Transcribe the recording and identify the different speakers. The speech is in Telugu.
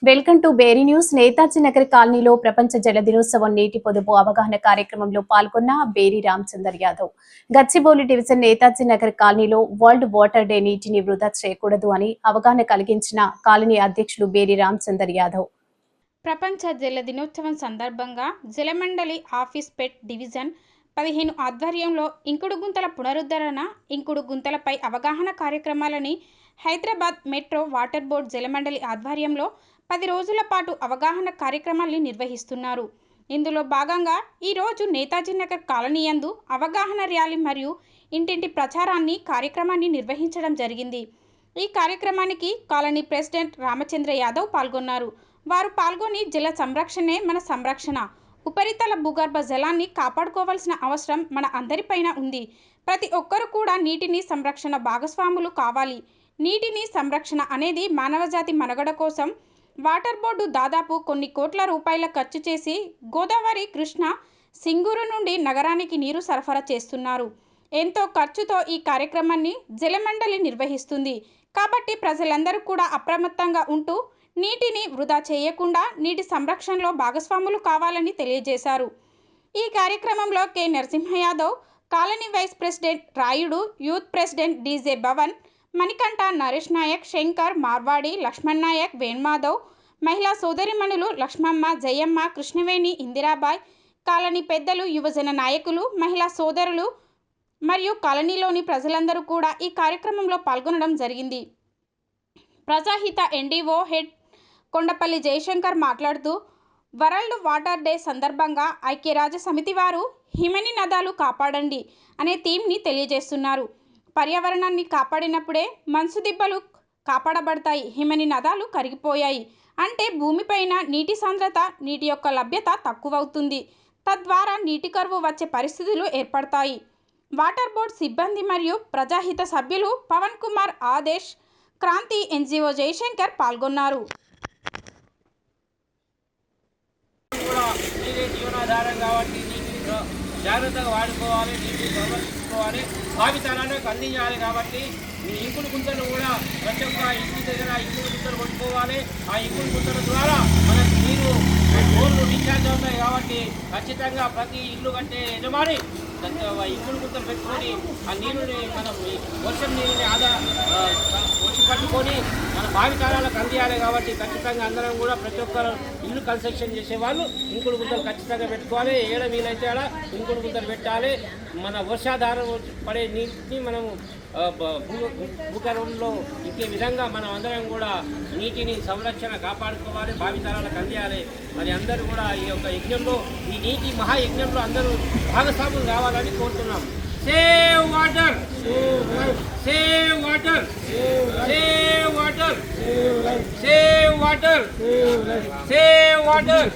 Speaker 1: Welcome to Beri news. Netaji Nagar కాలనీలో ప్రపంచ జల దినోత్సవం నీటి పొదుపు అవగాహన కార్యక్రమంలో పాల్గొన్న బేరీ రామచందర్ యాదవ్. గచ్చిబౌలి డివిజన్ నేతాజీ నగర్ కాలనీలో వరల్డ్ వాటర్ డే నీటిని వృధా చేయకూడదు అని అవగాహన కలిగించిన కాలనీ అధ్యక్షులు బేరీ రామచందర్ యాదవ్.
Speaker 2: ప్రపంచ జల దినోత్సవం సందర్భంగా జలమండలి ఆఫీస్ పెట్ డివిజన్ 15 ఆధ్వర్యంలో ఇంకుడు గుంతల పునరుద్ధరణ, ఇంకుడు గుంతలపై అవగాహన కార్యక్రమాలని హైదరాబాద్ మెట్రో వాటర్ బోర్డ్ జలమండలి ఆధ్వర్యంలో 10 రోజుల పాటు అవగాహన కార్యక్రమాల్ని నిర్వహిస్తున్నారు. ఇందులో భాగంగా ఈరోజు నేతాజీ నగర్ కాలనీ యందు అవగాహన ర్యాలీ మరియు ఇంటింటి ప్రచారాన్ని కార్యక్రమాన్ని నిర్వహించడం జరిగింది. ఈ కార్యక్రమానికి కాలనీ ప్రెసిడెంట్ రామచంద్ర యాదవ్ పాల్గొన్నారు. వారు పాల్గొని జల సంరక్షణే మన సంరక్షణ, ఉపరితల భూగర్భ జలాన్ని కాపాడుకోవాల్సిన అవసరం మన అందరిపైన ఉంది. ప్రతి ఒక్కరూ కూడా నీటిని సంరక్షణ భాగస్వాములు కావాలి. నీటిని సంరక్షణ అనేది మానవజాతి మనుగడ కోసం వాటర్ బోర్డు దాదాపు కొన్ని కోట్ల రూపాయల ఖర్చు చేసి గోదావరి, కృష్ణ, సింగూరు నుండి నగరానికి నీరు సరఫరా చేస్తున్నారు. ఎంతో ఖర్చుతో ఈ కార్యక్రమాన్ని జలమండలి నిర్వహిస్తుంది. కాబట్టి ప్రజలందరూ కూడా అప్రమత్తంగా ఉంటూ నీటిని వృధా చేయకుండా నీటి సంరక్షణలో భాగస్వాములు కావాలని తెలియజేశారు. ఈ కార్యక్రమంలో K Narasimha Yadav, colony vice president Rayudu, youth president DJ Bhavan, Manikanta, Naresh Nayak, Shankar, Marwadi, Laxman Nayak, Venumadhav, మహిళా సోదరిమణులు లక్ష్మమ్మ, జయమ్మ, కృష్ణవేణి, ఇందిరాబాయ్, కాలనీ పెద్దలు, యువజన నాయకులు, మహిళా సోదరులు మరియు కాలనీలోని ప్రజలందరూ కూడా ఈ కార్యక్రమంలో పాల్గొనడం జరిగింది. ప్రజాహిత ఎన్డీఓ హెడ్ కొండపల్లి జయశంకర్ మాట్లాడుతూ, వరల్డ్ వాటర్ డే సందర్భంగా ఐక్యరాజ్య సమితి వారు హిమని నదాలు కాపాడండి అనే థీమ్ని తెలియజేస్తున్నారు. పర్యావరణాన్ని కాపాడినప్పుడే మంచు దిబ్బలు కాపాడబడతాయి. హిమని నదాలు కరిగిపోయాయి అంటే భూమిపైన నీటి సాంద్రత, నీటి యొక్క లభ్యత తక్కువవుతుంది. తద్వారా నీటి కరువు వచ్చే పరిస్థితులు ఏర్పడతాయి. వాటర్ బోర్డు సిబ్బంది మరియు ప్రజాహిత సభ్యులు పవన్ కుమార్, ఆదేశ్, క్రాంతి, ఎన్జిఓ జయశంకర్ పాల్గొన్నారు.
Speaker 3: జీవనాధారం కాబట్టి నీటిని జాగ్రత్తగా వాడుకోవాలి, నీటిని సంరక్షించుకోవాలి, భావితరాలకు అందించాలి. కాబట్టి ఈ ఇంకుడు గుంతలు కూడా ప్రతి ఒక్క ఇంటి దగ్గర ఇంకుడు గుంతలు కొట్టుకోవాలి. ఆ ఇంకుడు గుంతల ద్వారా మనకు నీరు బోర్లు డిశ్చార్జ్ అవుతాయి. కాబట్టి ఖచ్చితంగా ప్రతి ఇల్లు కట్టే యజమాని ఇంకుడు గుంతలు పెట్టుకొని ఆ నీరుని మనం వర్షం నీరుని వచ్చి పట్టుకొని మన భావితరాలకు అందియాలి. కాబట్టి ఖచ్చితంగా అందరం కూడా ప్రతి ఒక్కరు ఇల్లు కన్స్ట్రక్షన్ చేసేవాళ్ళు ఇంకుడు గుంతలు ఖచ్చితంగా పెట్టుకోవాలి. ఏడ వీలైతే ఆడ ఇంకుడు గుంతలు పెట్టాలి. మన వర్షాధారం పడే నీటిని మనము భూగర్భంలో ఇంకే విధంగా మనం అందరం కూడా నీటిని సంరక్షణ కాపాడుకోవాలి, భావితరాలకు అందియాలి. మరి అందరూ కూడా ఈ యొక్క యజ్ఞంలో, ఈ నీటి మహాయజ్ఞంలో అందరూ భాగస్వాములు కావాలని కోరుతున్నాం. Save water, save water, save water, save water, save water.